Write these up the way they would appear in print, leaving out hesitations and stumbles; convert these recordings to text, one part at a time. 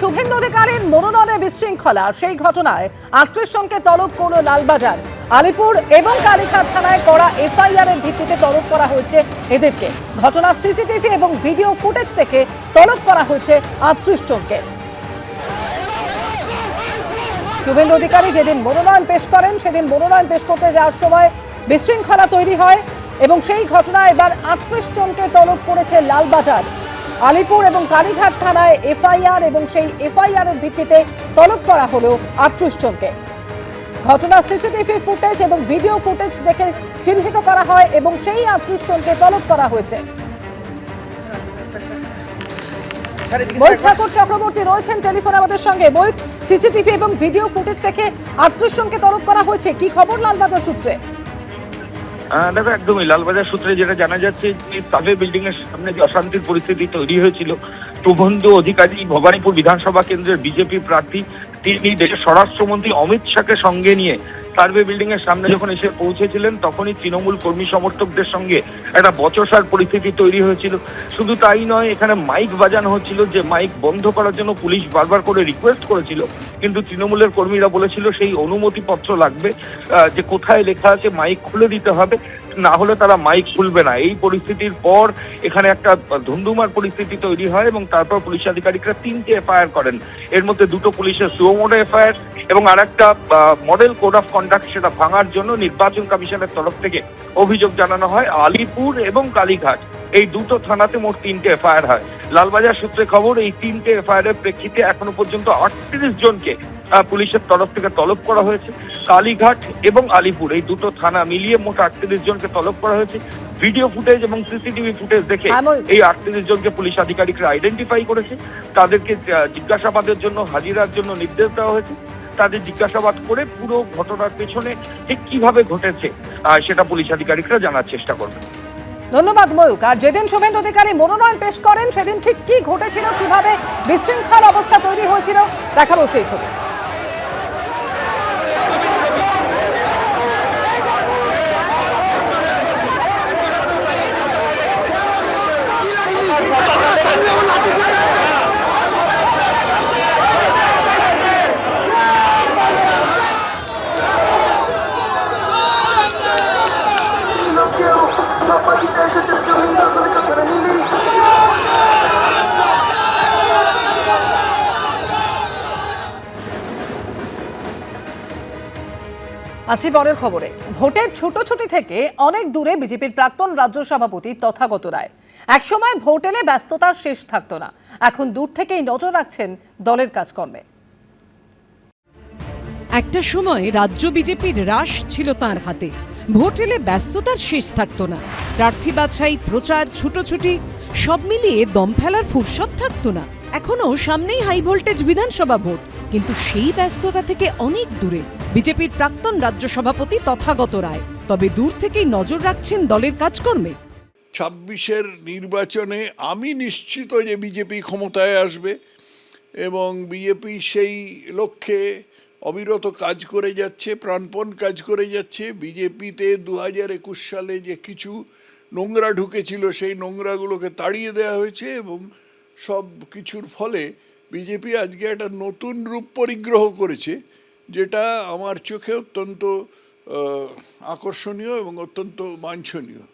শুভেন্দু অধিকারীর মনোনয়নে বিশৃঙ্খলা, সেই ঘটনায় 38 জনকে তলব করল লালবাজার। আলিপুর এবং কালীঘাট থানায় করা এফআইআর এর ভিত্তিতে তলব করা হয়েছে এদেরকে। ঘটনার সিসিটিভি এবং ভিডিও ফুটেজ থেকে তলব করা হয়েছে 38 জনকে। শুভেন্দু অধিকারী যেদিন মনোনয়ন পেশ করেন, সেদিন মনোনয়ন পেশ করতে যাওয়ার সময় বিশৃঙ্খলা তৈরি হয় এবং সেই ঘটনায় এবার 38 জনকে তলব করেছে লালবাজার। আলিপুর এবং কালীঘাট থানায় এফআইআর এবং সেই এফআইআর এর ভিত্তিতে তলব করা হলো 38 জনকে। ঘটনার সিসিটিভি ফুটেজ এবং ভিডিও ফুটেজ দেখে চিহ্নিত করা হয় এবং সেই 38 জনকে তলব করা হয়েছে। ময়ূক ঠাকুর চক্রবর্তী রয়েছেন টেলিফোনে আমাদের সঙ্গে। ময়ূক, সিসিটিভি এবং ভিডিও ফুটেজ থেকে 38 জনকে তলব করা হয়েছে, কি খবর লালবাজার সূত্রে? দেখো, একদমই লালবাজার সূত্রে যেটা জানা যাচ্ছে যে সাবে বিল্ডিং এর সামনে যে অশান্তির পরিস্থিতি তৈরি হয়েছিল, শুভেন্দু অধিকারী ভবানীপুর বিধানসভা কেন্দ্রের বিজেপি প্রার্থী, তিনি দেশের স্বরাষ্ট্রমন্ত্রী অমিত শাহকে সঙ্গে নিয়ে সার্ভে বিল্ডিং এর সামনে যখন এসে পৌঁছেছিলেন, তখনই তৃণমূল কর্মী সমর্থকদের সঙ্গে একটা বচসার পরিস্থিতি তৈরি হয়েছিল। শুধু তাই নয়, এখানে মাইক বাজানো হচ্ছিল, যে মাইক বন্ধ করার জন্য পুলিশ বারবার করে রিকোয়েস্ট করেছিল, কিন্তু তৃণমূলের কর্মীরা বলেছিল সেই অনুমতিপত্র লাগবে, যে কোথায় লেখা আছে মাইক খুলে দিতে হবে, না হলে তারা মাইক খুলবে না। এই পরিস্থিতির পর এখানে একটা ধুন্ধুমার পরিস্থিতি তৈরি হয় এবং তারপর পুলিশ আধিকারিকরা 3টে এফআইআর করেন। এর মধ্যে 2টো পুলিশের সুমোটো এফআইআর এবং আরেকটা মডেল কোড অফ কন্ডাক্ট, সেটা ভাঙার জন্য নির্বাচন কমিশনের তরফ থেকে অভিযোগ জানানো হয়। আলিপুর এবং কালীঘাট এই 2টো থানাতে মোট 3টে এফআইআর হয়। লালবাজার সূত্রে খবর, এই 3টে এফআইআর এর প্রেক্ষিতে এখনো পর্যন্ত 38 জনকে পুলিশের তরফ থেকে তলব করা হয়েছে। কালীঘাট এবং আলিপুর এই 2টো থানা মিলিয়ে মোট 38 জনকে তলব করা হয়েছে। ভিডিও ফুটেজ এবং সিসিটিভি ফুটেজ দেখে এই 38 জনকে পুলিশ আধিকারিকরা আইডেন্টিফাই করেছে। তাদেরকে জিজ্ঞাসাবাদের জন্য হাজিরার জন্য নির্দেশ দেওয়া হয়েছে। তাদের জিজ্ঞাসাবাদ করে পুরো ঘটনার পেছনে ঠিক কিভাবে ঘটেছে সেটা পুলিশ আধিকারিকরা জানার চেষ্টা করবে। ধন্যবাদ ময়ূক। আর যেদিন শুভেন্দু অধিকারী মনোনয়ন পেশ করেন, সেদিন ঠিক কি ঘটেছিল, কিভাবে বিশৃঙ্খল অবস্থা তৈরি হয়েছিল, দেখাবো সেই ছবি। আসি পরের খবরে। ভোটের ছুটোছুটি থেকে অনেক দূরে বিজেপির প্রাক্তন রাজ্য সভাপতি তথাগত রায়। একসময় ভোট এলে ব্যস্ততার শেষ থাকতো না, এখন দূর থেকেই নজর রাখছেন দলের কাজকর্মে। একটা সময় রাজ্য বিজেপির রাশ ছিল তার হাতে, ভোট এলে ব্যস্ততার শেষ থাকতো না। প্রার্থী বাছাই, প্রচার, ছুটোছুটি সব মিলিয়ে দম ফেলার ফুরসত থাকতো না। এখনো সামনেই হাই ভোল্টেজ বিধানসভা ভোট, কিন্তু সেই ব্যস্ততা থেকে অনেক দূরে বিজেপির প্রাক্তন রাজ্য সভাপতি তথাগত রায়। তবে দূর থেকেই নজর রাখছেন দলের কাজকর্মে। 26-এর নির্বাচনে আমি নিশ্চিত যে বিজেপি ক্ষমতায় আসবে এবং বিজেপি সেই লক্ষ্যে অবিরত কাজ করে যাচ্ছে, প্রাণপণ কাজ করে যাচ্ছে। বিজেপিতে 2021 সালে যে কিছু নোংরা ঢুকেছিল, সেই নোংরাগুলোকে তাড়িয়ে দেওয়া হয়েছে এবং সব কিছুর ফলে বিজেপি আজকে একটা নতুন রূপ পরিগ্রহ করেছে, যেটা আমার চোখে অত্যন্ত আকর্ষণীয় এবং অত্যন্ত বাঞ্ছনীয়।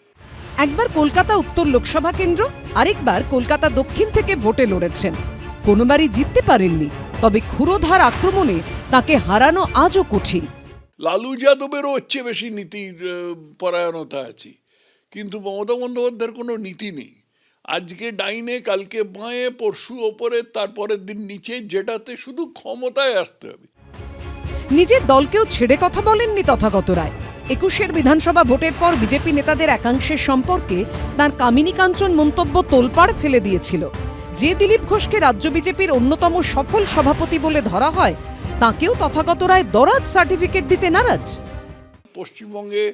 একবার কলকাতা উত্তর লোকসভা কেন্দ্র, আরেকবার কলকাতা দক্ষিণ থেকে ভোটে লড়েছেন। কোনোবারই জিততে পারেননি, তবে ক্ষুরোধার আক্রমণে তাকে হারানো আজও কঠিন। লালু যাদবেরও হচ্ছে বেশি নীতির পরায়ণতা আছে, কিন্তু মমতা বন্দ্যোপাধ্যায়ের কোনো নীতি নেই। আজকে ডাইনে, কালকে বাঁয়ে, পরশু ওপরে, তারপরের দিন নিচে, যেটাতে শুধু ক্ষমতায় আসতে হবে। নিজের দলকেও ছেড়ে কথা বলেননি তথাগত রায়। 21-এর বিধানসভা ভোটের পর বিজেপি নেতাদের একাংশের সম্পর্কে তাঁর কামিনী কাঞ্চন মন্তব্য তোলপাড় ফেলে দিয়েছিল। যে দিলীপ ঘোষকে রাজ্য বিজেপির অন্যতম সফল সভাপতি বলে ধরা হয়, তাঁকেও তথাগত রায় দরাজ সার্টিফিকেট দিতে নারাজ। পশ্চিমবঙ্গে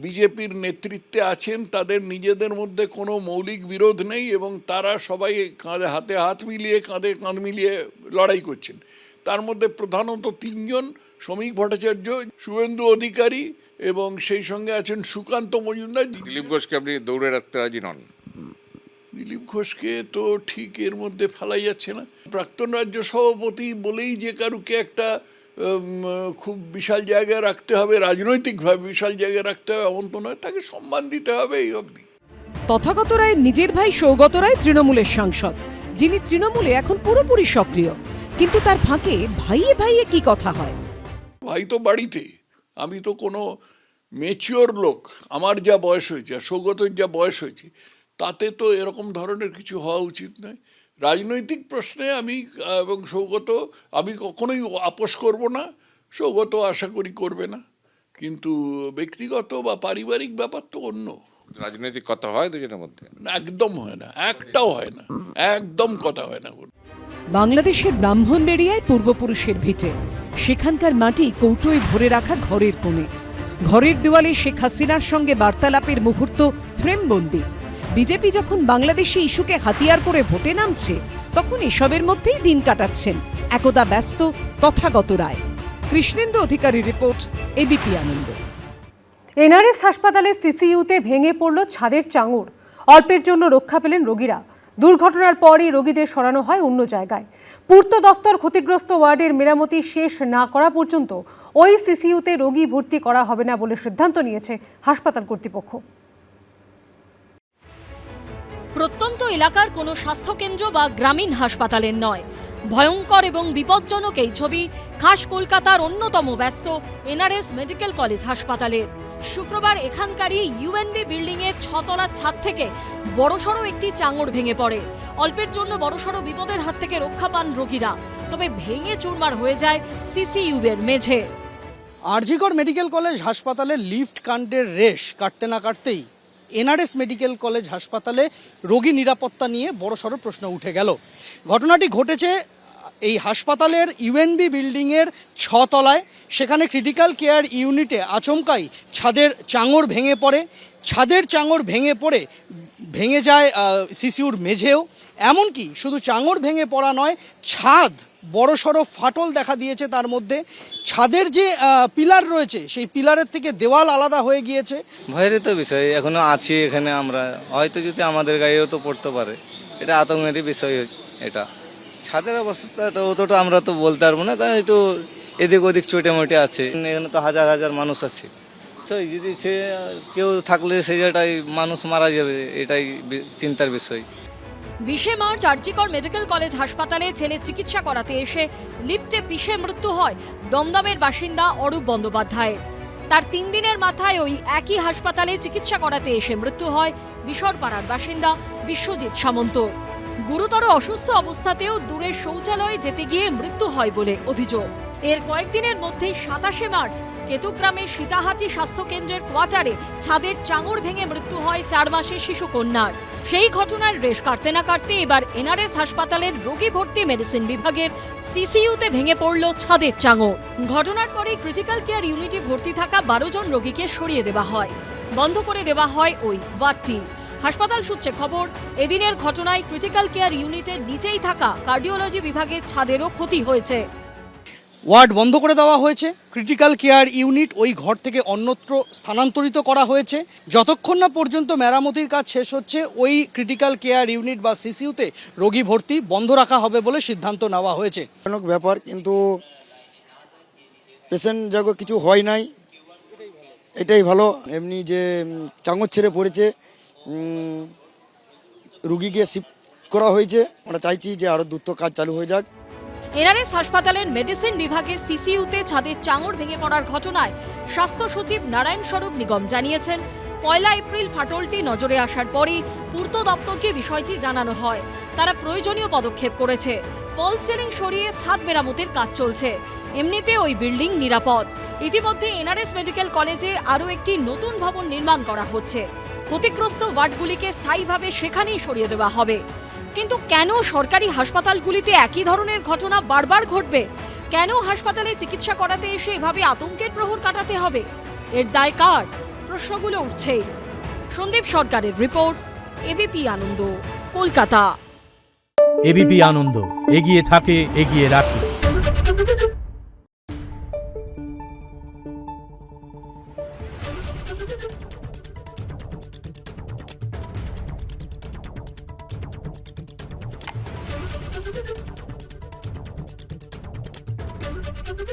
বিজেপির নেতৃত্বে আছেন, তাদের নিজেদের মধ্যে কোনো মৌলিক বিরোধ নেই এবং তারা সবাই কাঁধে হাতে হাত মিলিয়ে, কাঁধে কাঁধ মিলিয়ে লড়াই করছেন। তার মধ্যে প্রধানত 3 জন, শ্রমিক ভট্টাচার্য, শুভেন্দু অধিকারী এবং সেই সঙ্গে আছেন সুকান্ত মজুমদার। দিলীপ ঘোষকে আপনি দৌড়ে রাখতে রাজি নন? দিলীপ ঘোষকে তো ঠিক এর মধ্যে ফেলা যাচ্ছে না। প্রাক্তন রাজ্য সভাপতি বলেই যে কারুকে একটা খুব বিশাল জায়গায় রাখতে হবে, রাজনৈতিকভাবে বিশাল জায়গায় রাখতে হবে এমন তো নয়, তাকে সম্মান দিতে হবে এই অবধি। তথাগত রায়ের নিজের ভাই সৌগত রায় তৃণমূলের সাংসদ, যিনি তৃণমূলে এখন পুরোপুরি সক্রিয়, কিন্তু তার ফাঁকে ভাইয়ে ভাইয়ে কি কথা হয়? ভাই তো বাড়িতে, আমি তো কোনো ম্যাচিওর লোক, আমার যা বয়স হয়েছে আর সৌগতের যা বয়স হয়েছে তাতে তো এরকম ধরনের কিছু হওয়া উচিত নয়। রাজনৈতিক প্রশ্নে আমি এবং সৌগত, আমি কখনোই আপোষ করব না, সৌগত আশা করি করবে না, কিন্তু ব্যক্তিগত বা পারিবারিক ব্যাপার তো অন্য। রাজনৈতিক কথা হয় দুজনের মধ্যে? একদম হয় না, একটাও হয় না, একদম কথা হয় না। বাংলাদেশের ব্রাহ্মণবেড়িয়ায় পূর্বপুরুষের ভিটে, সেখানকার মাটি কৌটোয় ভরে রাখা ঘরের কোণে, ঘরের দেওয়ালে শেখ হাসিনার সঙ্গে বার্তালাপের মুহূর্ত ফ্রেমবন্দি। বিজেপি যখন বাংলাদেশি ইস্যুকে হাতিয়ার করে ভোটে নামছে, তখন এসবের মধ্যেই দিন কাটাচ্ছেন একদা ব্যস্ত তথাগত রায়। কৃষ্ণেন্দু অধিকারীর রিপোর্ট, এবিপি আনন্দ। এনআরএস হাসপাতালে সিসিইউতে ভেঙে পড়ল ছাদের চাঙড়। অল্পের জন্য রক্ষা পেলেন রোগীরা। দুর্ঘটনার পরই রোগীদের সরানো হয় অন্য জায়গায়। পূর্ত দফতর ক্ষতিগ্রস্ত ওয়ার্ডের মেরামতি শেষ না করা পর্যন্ত ওই সিসিইউতে রোগী ভর্তি করা হবে না বলে সিদ্ধান্ত নিয়েছে হাসপাতাল কর্তৃপক্ষ। প্রত্যন্ত এলাকার কোনো স্বাস্থ্যকেন্দ্র বা গ্রামীণ হাসপাতালের নয়, ভয়ঙ্কর এবং বিপজ্জনক এই ছবি খাস কলকাতার অন্যতম ব্যস্ত এনআরএস মেডিকেল কলেজ হাসপাতালের। শুক্রবার এখানকারই ইউএনবি বিল্ডিংয়ের 6 তলার ছাদ থেকে বড়সড় একটি চাঙড় ভেঙে পড়ে। অল্পের জন্য বড়সড় বিপদের হাত থেকে রক্ষা পান রোগীরা, তবে ভেঙে চুরমার হয়ে যায় সিসিইউ এর মেঝে। আরজিকর মেডিকেল কলেজ হাসপাতালে লিফট কাণ্ডের রেশ কাটতে না কাটতেই এনআরএস মেডিকেল কলেজ হাসপাতালে রোগী নিরাপত্তা নিয়ে বড়সড় প্রশ্ন উঠে গেল। ঘটনাটি ঘটেছে এই হাসপাতালের ইউএনবি বিল্ডিংয়ের 6 তলায়। সেখানে ক্রিটিক্যাল কেয়ার ইউনিটে আচমকাই ছাদের চাঙড় ভেঙে পড়ে। ছাদের চাঙড় ভেঙে পড়ে ভেঙে যায় সিসিউর মেঝেও। এমনকি শুধু চাঙড় ভেঙে পড়া নয়, ছাদ বড়সড় ফাটল দেখা দিয়েছে। তার মধ্যে ছাদের যে পিলার রয়েছে সেই পিলারের থেকে দেওয়াল আলাদা হয়ে গিয়েছে। ভয়ের তো বিষয়, এখনো আছি এখানে আমরা, হয়তো যদি আমাদের গায়েও তো পড়তে পারে, এটা আতঙ্কেরই বিষয়। এটা ছাদের অবস্থাটা অতটা আমরা তো বলতে পারবো না, তাই একটু এদিক ওদিক চোটে মোটে আছে। এখানে তো হাজার হাজার মানুষ আছে, যদি কেউ থাকলে সেই জায়গাটাই মানুষ মারা যাবে, এটাই চিন্তার বিষয়। 20 মার্চ আরজিকর মেডিকেল কলেজ হাসপাতালে ছেলে চিকিৎসা করাতে এসে লিফটে পিষে মৃত্যু হয় দমদমের বাসিন্দা অরূপ বন্দ্যোপাধ্যায়ের। তার 3 দিনের মাথায় ওই একই হাসপাতালে চিকিৎসা করাতে এসে মৃত্যু হয় বিশরপাড়ার বাসিন্দা বিশ্বজিৎ সামন্ত। গুরুতর অসুস্থ অবস্থাতেও দূরের শৌচালয়ে যেতে গিয়ে মৃত্যু হয় বলে অভিযোগ। এর কয়েকদিনের মধ্যেই 27 মার্চ কেতুগ্রামের সীতাহাটি স্বাস্থ্যকেন্দ্রের কোয়ার্টারে ছাদের চাঙড় ভেঙে মৃত্যু হয় 4 মাসের শিশু কন্যার। সেই ঘটনার রেশ কাটতে না কাটতে এবার এনআরএস হাসপাতালের রোগী ভর্তি মেডিসিন বিভাগের সিসিইউতে ভেঙে পড়ল ছাদের চাঙড়। ঘটনার পরেই ক্রিটিক্যাল কেয়ার ইউনিটে ভর্তি থাকা 12 জন রোগীকে সরিয়ে দেওয়া হয়, বন্ধ করে দেওয়া হয় ওই ওয়ার্ডটি। হাসপাতাল সূত্রে খবর, এদিনের ঘটনায় ক্রিটিক্যাল কেয়ার ইউনিটের নিচেই থাকা কার্ডিওলজি বিভাগের ছাদেরও ক্ষতি হয়েছে। ওয়ার্ড বন্ধ করে দেওয়া হয়েছে। ক্রিটিক্যাল কেয়ার ইউনিট ওই ঘর থেকে অন্যত্র স্থানান্তরিত করা হয়েছে। যতক্ষণ না পর্যন্ত মেরামতির কাজ শেষ হচ্ছে, ওই ক্রিটিক্যাল কেয়ার ইউনিট বা সিসিইউতে রোগী ভর্তি বন্ধ রাখা হবে বলে সিদ্ধান্ত নেওয়া হয়েছে। ভয়ানক ব্যাপার, কিন্তু পেশেন্ট যাকে কিছু হয় নাই, এটাই ভালো। এমনি যে চাঙড় ছেড়ে পড়েছে, রুগীকে শিফট করা হয়েছে। আমরা চাইছি যে আরও দ্রুত কাজ চালু হয়ে যাক। এনআরএস হাসপাতালের মেডিসিন বিভাগের সিসিইউতে ছাদের চাঙড় ভেঙে পড়ার ঘটনায় স্বাস্থ্য সচিব নারায়ণ স্বরূপ নিগম জানিয়েছেন, 1 এপ্রিল ফাটলটি নজরে আসার পরই পূর্ত দপ্তরকে বিষয়টি জানানো হয়। তারা প্রয়োজনীয় পদক্ষেপ করেছে। ফল সিলিং সরিয়ে ছাদ মেরামতির কাজ চলছে। এমনিতে ওই বিল্ডিং নিরাপদ। ইতিমধ্যে এনআরএস মেডিকেল কলেজে আরও একটি নতুন ভবন নির্মাণ করা হচ্ছে। ক্ষতিগ্রস্ত ওয়ার্ডগুলিকে স্থায়ীভাবে সেখানেই সরিয়ে দেওয়া হবে। কিন্তু কেন সরকারি হাসপাতালগুলিতে একই ধরনের ঘটনা বারবার ঘটবে? কেন হাসপাতালে চিকিৎসা করাতে এসে এভাবে আতঙ্কের প্রহর কাটাতে হবে? এর দায় কার? প্রশ্নগুলো উঠছে। সন্দীপ সরকারের রিপোর্ট, এবিপি আনন্দ, কলকাতা। এবিপি আনন্দ, এগিয়ে থাকে, এগিয়ে রাখে। দেখুন